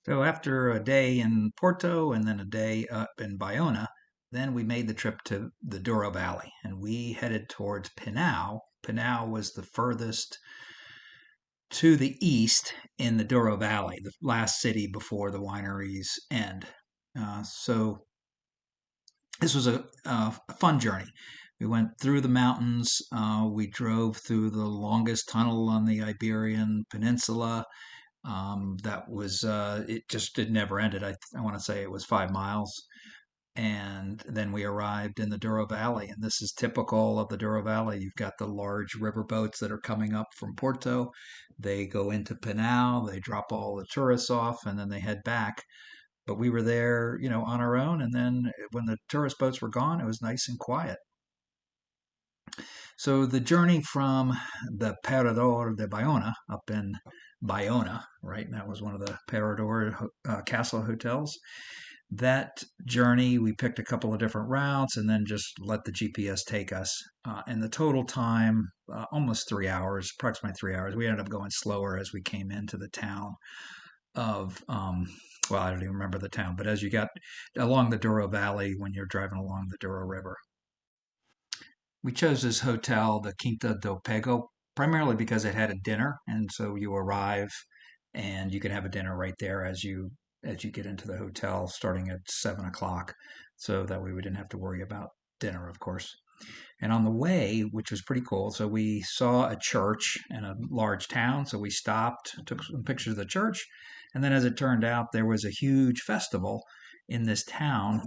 So after a day in Porto and then a day up in Baiona, then we made the trip to the Douro Valley and we headed towards Pinhao. Pinhao was the furthest to the east in the Douro Valley, the last city before the wineries end. So this was a fun journey. We went through the mountains. We drove through the longest tunnel on the Iberian Peninsula. It never ended. I want to say it was 5 miles. And then we arrived in the Douro Valley, and this is typical of the Douro Valley. You've got the large river boats that are coming up from Porto. They go into Pinhao, they drop all the tourists off, and then they head back. But we were there, on our own, and then when the tourist boats were gone, it was nice and quiet. So the journey from the Parador De Baiona up in Baiona, right? And that was one of the Parador castle hotels. That journey, we picked a couple of different routes and then just let the GPS take us. And the total time, almost 3 hours, approximately 3 hours. We ended up going slower as we came into the town of, well, I don't even remember the town, but as you got along the Douro Valley when you're driving along the Douro River. We chose this hotel, the Quinta Do Pego, primarily because it had a dinner, and so you arrive and you can have a dinner right there as you get into the hotel, starting at 7 o'clock. So that way we didn't have to worry about dinner, of course. And on the way, which was pretty cool, so we saw a church in a large town. So we stopped, took some pictures of the church, and then as it turned out, there was a huge festival in this town.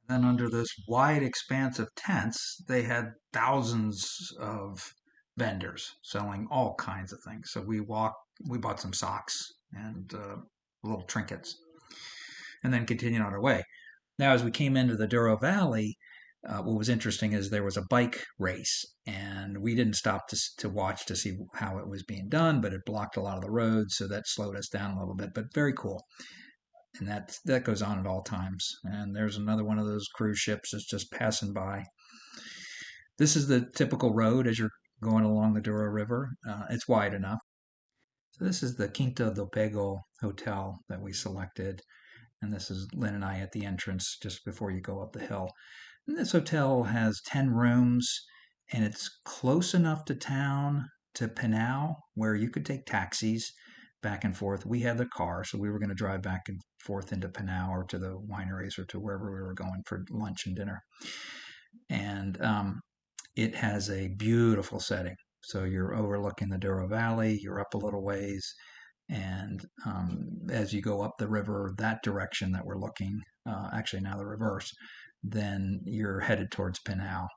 Then under this wide expanse of tents, they had thousands of vendors selling all kinds of things. So we bought some socks and little trinkets, and then continued on our way. Now, as we came into the Douro Valley, what was interesting is there was a bike race, and we didn't stop to watch to see how it was being done, but it blocked a lot of the roads, so that slowed us down a little bit. But very cool. And that goes on at all times. And there's another one of those cruise ships that's just passing by. This is the typical road as you're going along the Douro River. It's wide enough. So this is the Quinta Do Pego hotel that we selected. And this is Lynn and I at the entrance just before you go up the hill. And this hotel has 10 rooms, and it's close enough to town, to Pinhao, where you could take taxis back and forth. We had the car, so we were going to drive back and forth into Pinhao or to the wineries or to wherever we were going for lunch and dinner. And it has a beautiful setting. So you're overlooking the Douro Valley, you're up a little ways, and as you go up the river, that direction that we're looking, actually now the reverse, then you're headed towards Pinhao.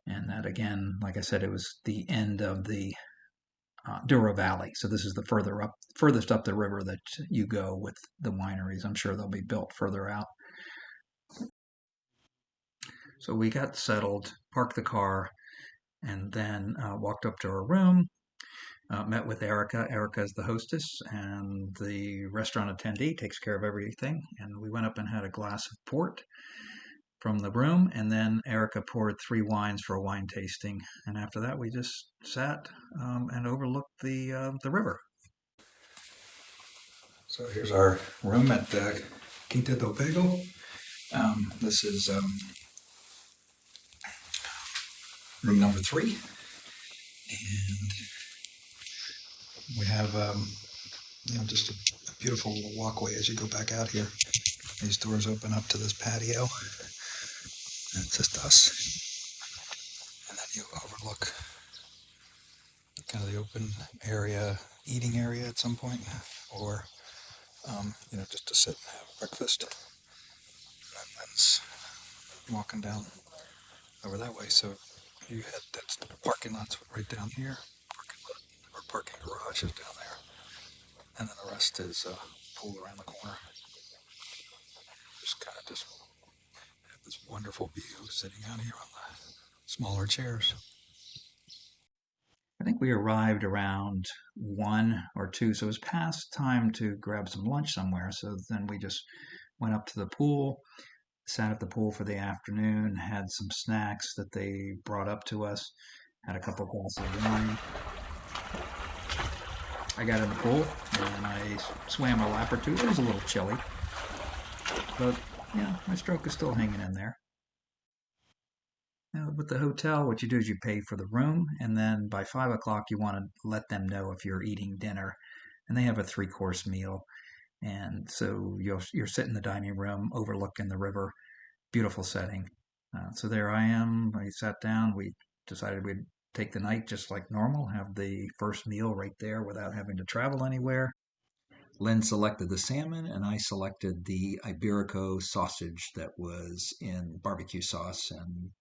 And that again, like I said, it was the end of the Douro Valley. So this is the furthest up the river that you go with the wineries. I'm sure they'll be built further out. So we got settled, parked the car, and then walked up to our room. Met with Erica. Erica is the hostess, and the restaurant attendee takes care of everything. And we went up and had a glass of port from the room, and then Erica poured 3 wines for a wine tasting. And after that, we just sat and overlooked the river. So here's our room at Quinta Do Pego. This is room number 3, and we have just a beautiful little walkway as you go back out here. These doors open up to this patio, and it's just us. And then you overlook kind of the open area, eating area at some point, or just to sit and have breakfast. And then walking down over that way. So you had that parking lot's right down here, parking garage is down there, and then the rest is pool around the corner. Just have this wonderful view sitting out here on the smaller chairs. I think we arrived around 1 or 2, so it was past time to grab some lunch somewhere. So then we just went up to the pool, sat at the pool for the afternoon, had some snacks that they brought up to us, had a couple glasses of wine. I got in the pool and I swam a lap or two. It was a little chilly, but yeah, my stroke is still hanging in there. Now, with the hotel, what you do is you pay for the room, and then by 5 o'clock, you want to let them know if you're eating dinner. And they have a three-course meal. And so you're sitting in the dining room overlooking the river. Beautiful setting. So there I am. I sat down. We decided we'd take the night just like normal, have the first meal right there without having to travel anywhere. Len selected the salmon, and I selected the Iberico sausage that was in barbecue sauce and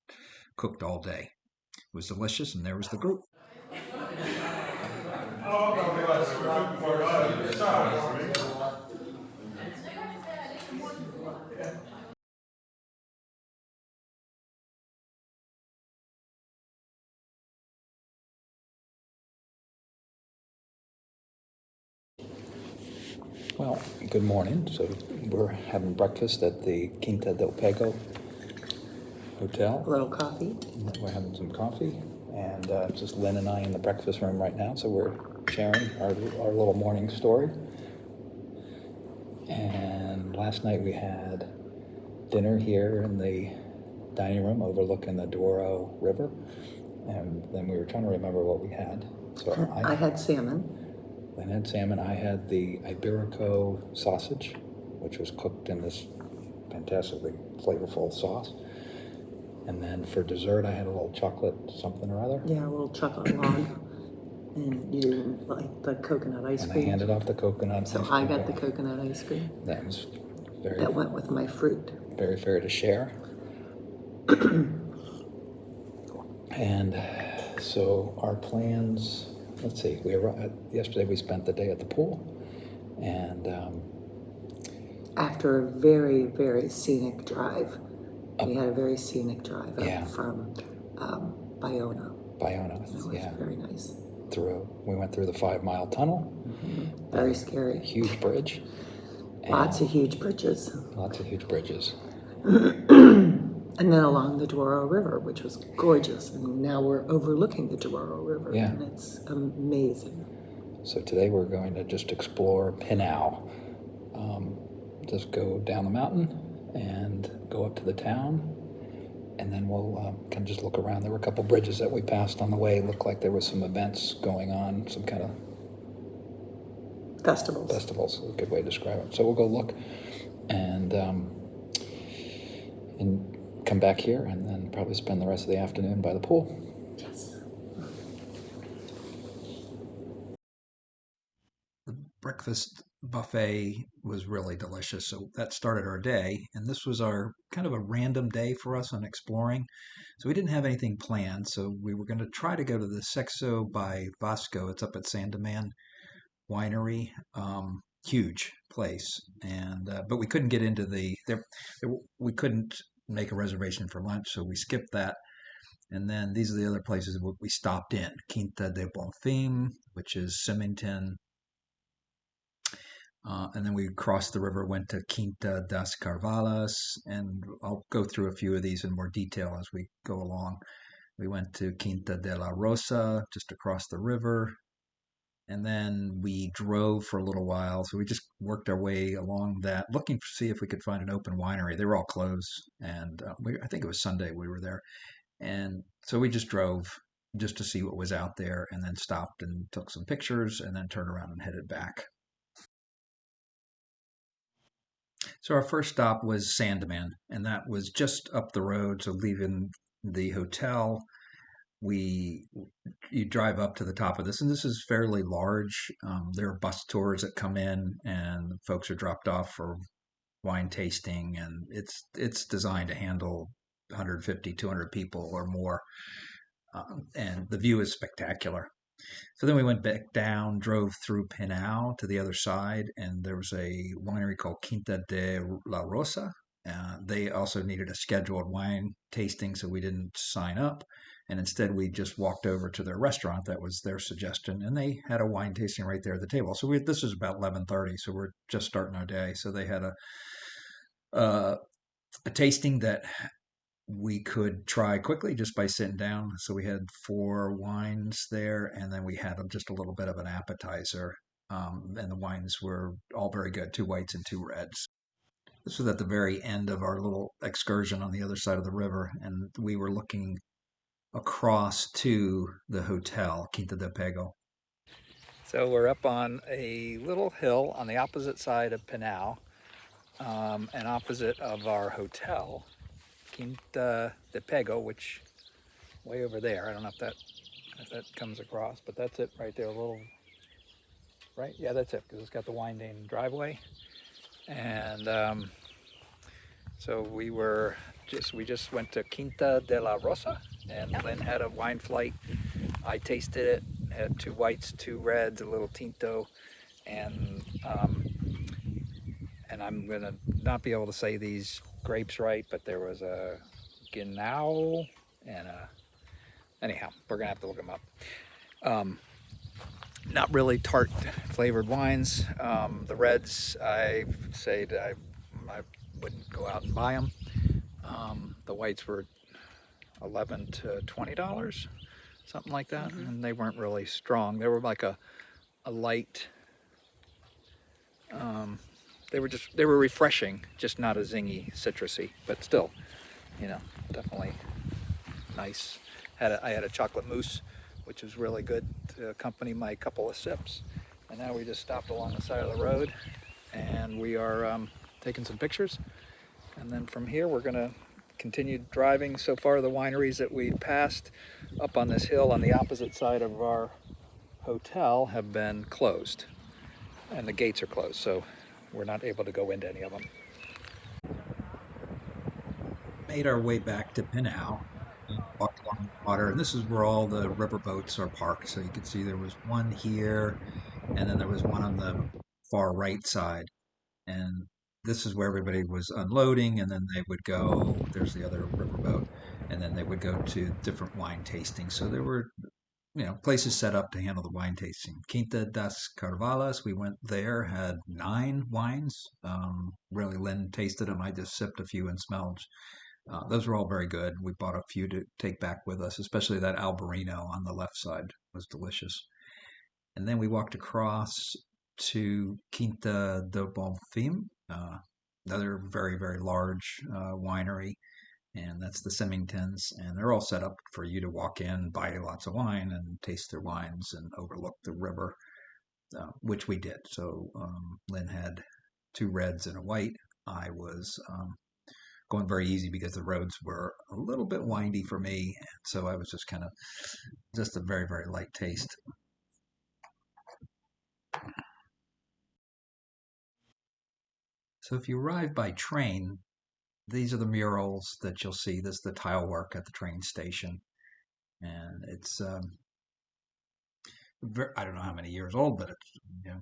cooked all day. It was delicious, and there was the group. Well, good morning. So we're having breakfast at the Quinta Do Pego hotel. A little coffee. We're having some coffee, and it's just Lynn and I in the breakfast room right now. So we're sharing our little morning story. And last night we had dinner here in the dining room overlooking the Douro River. And then we were trying to remember what we had. So I had salmon. Lynn had salmon. I had the Iberico sausage, which was cooked in this fantastically flavorful sauce. And then for dessert, I had a little chocolate something or other. Yeah, a little chocolate log. And you like the coconut ice And cream. I handed off the coconut so ice cream. I got the coconut ice cream. That was That went with my fruit. very fair to share. And so our plans, let's see, yesterday we spent the day at the pool, and After a very, very scenic drive. We had a very scenic drive up from Baiona. Baiona, It was very nice. We went through the 5-mile tunnel. Mm-hmm. Very scary. Huge bridge. Lots of huge bridges. Lots of huge bridges. And then along the Douro River, which was gorgeous. And now we're overlooking the Douro River. Yeah. And it's amazing. So today we're going to just explore Pinhao. Just go down the mountain and go up to the town. And then we'll kind of just look around. There were a couple bridges that we passed on the way. It looked like there was some events going on, some kind of Festivals, a good way to describe it. So we'll go look and come back here and then probably spend the rest of the afternoon by the pool. Yes. The breakfast buffet was really delicious. So that started our day. And this was our kind of a random day for us on exploring. So we didn't have anything planned. So we were going to try to go to the Seixo by Vasco. It's up at Sandeman Winery. Huge place. And but we couldn't get into we couldn't make a reservation for lunch. So we skipped that. And then these are the other places we stopped in. Quinta do Pego, which is Symington. And then we crossed the river, went to Quinta das Carvalhas, and I'll go through a few of these in more detail as we go along. We went to Quinta de la Rosa, just across the river, and then we drove for a little while. So we just worked our way along that, looking to see if we could find an open winery. They were all closed, and I think it was Sunday we were there. And so we just drove just to see what was out there, and then stopped and took some pictures, and then turned around and headed back. So our first stop was Sandeman, and that was just up the road. So leaving the hotel, you drive up to the top of this, and this is fairly large. There are bus tours that come in, and folks are dropped off for wine tasting, and it's designed to handle 150, 200 people or more, and the view is spectacular. So then we went back down, drove through Pinhao to the other side, and there was a winery called Quinta de la Rosa. They also needed a scheduled wine tasting, so we didn't sign up. And instead, we just walked over to their restaurant. That was their suggestion, and they had a wine tasting right there at the table. So this was about 11:30, so we're just starting our day. So they had uh, a tasting that we could try quickly just by sitting down. So we had 4 wines there, and then we had just a little bit of an appetizer. And the wines were all very good, 2 whites and 2 reds. This was at the very end of our little excursion on the other side of the river, and we were looking across to the hotel, Quinta Do Pego. So we're up on a little hill on the opposite side of Pinhao, and opposite of our hotel, Quinta Do Pego, which way over there. I don't know if that comes across, but that's it right there. A little, right? Yeah, that's it, because it's got the winding driveway. And so we just went to Quinta de la Rosa, and Lynn had a wine flight. I tasted it. Had 2 whites, 2 reds, a little tinto, and I'm gonna not be able to say these grapes right, but there was a Pinhao and anyhow, we're gonna have to look them up. Not really tart flavored wines. The reds, I say that I wouldn't go out and buy them. The whites were $11 to $20, something like that, and they weren't really strong. They were like a light. They were refreshing, just not a zingy, citrusy, but still, definitely nice. I had a chocolate mousse, which was really good to accompany my couple of sips. And now we just stopped along the side of the road, and we are taking some pictures. And then from here, we're gonna continue driving. So far, the wineries that we passed up on this hill on the opposite side of our hotel have been closed, and the gates are closed, so we're not able to go into any of them. Made our way back to Pinhao, walked along the water, and this is where all the river boats are parked. So you can see there was one here, and then there was one on the far right side. And this is where everybody was unloading, and then they would go, there's the other riverboat, and then they would go to different wine tastings. So there were, places set up to handle the wine tasting. Quinta das Carvalhas, we went there, had 9 wines. Really, Lynn tasted them. I just sipped a few and smelled. Those were all very good. We bought a few to take back with us, especially that Albarino on the left side was delicious. And then we walked across to Quinta do Bonfim, another very, very large winery, and that's the Symingtons. And they're all set up for you to walk in, buy lots of wine, and taste their wines and overlook the river, which we did. So Lynn had 2 reds and a white. I was going very easy because the roads were a little bit windy for me, and so I was just a very, very light taste. So if you arrive by train, these are the murals that you'll see. This is the tile work at the train station, and it's I don't know how many years old, but it's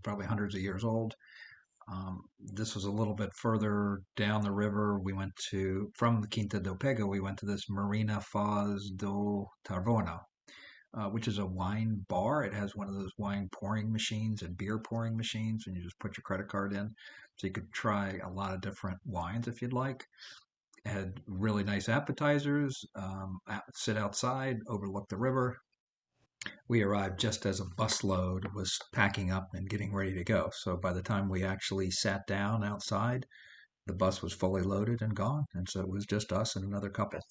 probably hundreds of years old. This was a little bit further down the river. We went from the Quinta do Pego, we went to this Marina Foz do Tarvona, which is a wine bar. It has one of those wine pouring machines and beer pouring machines, and you just put your credit card in. So you could try a lot of different wines if you'd like. It had really nice appetizers, sit outside, overlook the river. We arrived just as a busload was packing up and getting ready to go. So by the time we actually sat down outside, the bus was fully loaded and gone. And so it was just us and another couple.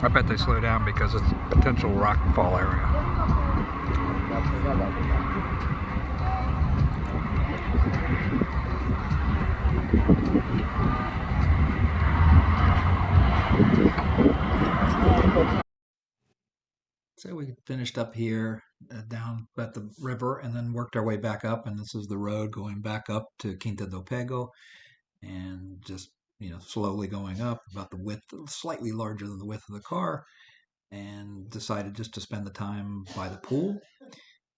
I bet they slow down because it's a potential rockfall area. So we finished up here down at the river and then worked our way back up. And this is the road going back up to Quinta do Pego, and just slowly going up about the width, slightly larger than the width of the car, and decided just to spend the time by the pool.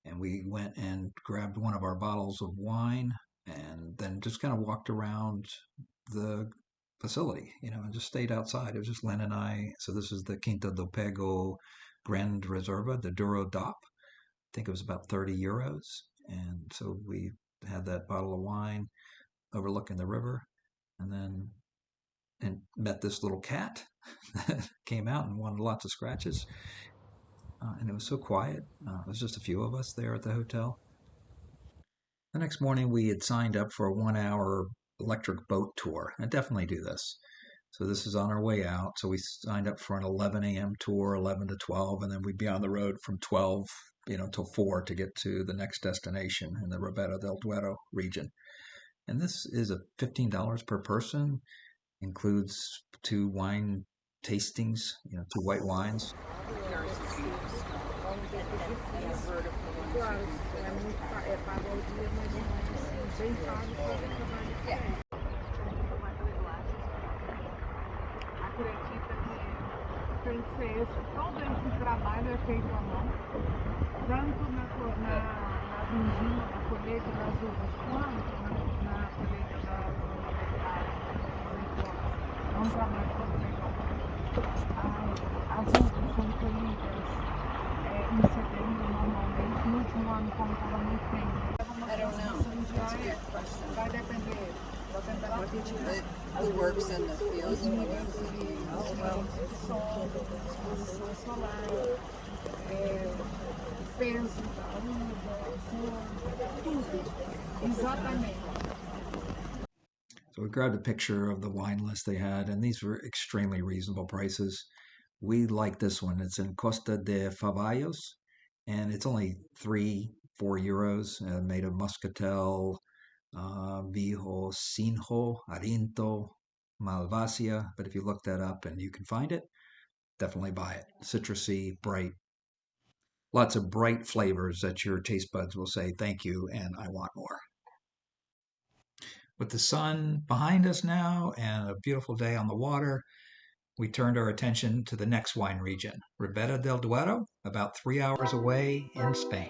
And we went and grabbed one of our bottles of wine and then just kind of walked around the facility, and just stayed outside. It was just Len and I. So this is the Quinta Do Pego Grand Reserva, the Douro DOP. I think it was about 30 euros. And so we had that bottle of wine overlooking the river, and then met this little cat that came out and wanted lots of scratches. And it was so quiet. It was just a few of us there at the hotel. The next morning, we had signed up for a 1 hour electric boat tour. I definitely do this. So this is on our way out. So we signed up for an 11 a.m. tour, 11 to 12, and then we'd be on the road from 12, till 4 to get to the next destination in the Ribera del Duero region. And this is a $15 per person, includes 2 wine tastings, 2 white wines. Acredita que tem que ser esse, todo esse trabalho é feito à mão, tanto na vindima, na colheita das uvas, quanto na colheita das azeitonas. É um trabalho todo feito à mão. As uvas são colhidas em setembro normalmente, no último ano como estava muito quente. I don't know. That's a good question. Vai depender da temperatura. Who works in the field? Exposição solar, peso da uva, tudo. Exatamente. So we grabbed a picture of the wine list they had, and these were extremely reasonable prices. We like this one. It's in Costa de Favallos, and it's only 3-4 euros, made of muscatel, Viejo Sinjo, Arinto, Malvasia. But if you look that up and you can find it, definitely buy it. Citrusy, bright. Lots of bright flavors that your taste buds will say, thank you, and I want more. With the sun behind us now and a beautiful day on the water, we turned our attention to the next wine region, Ribera del Duero, about 3 hours away in Spain.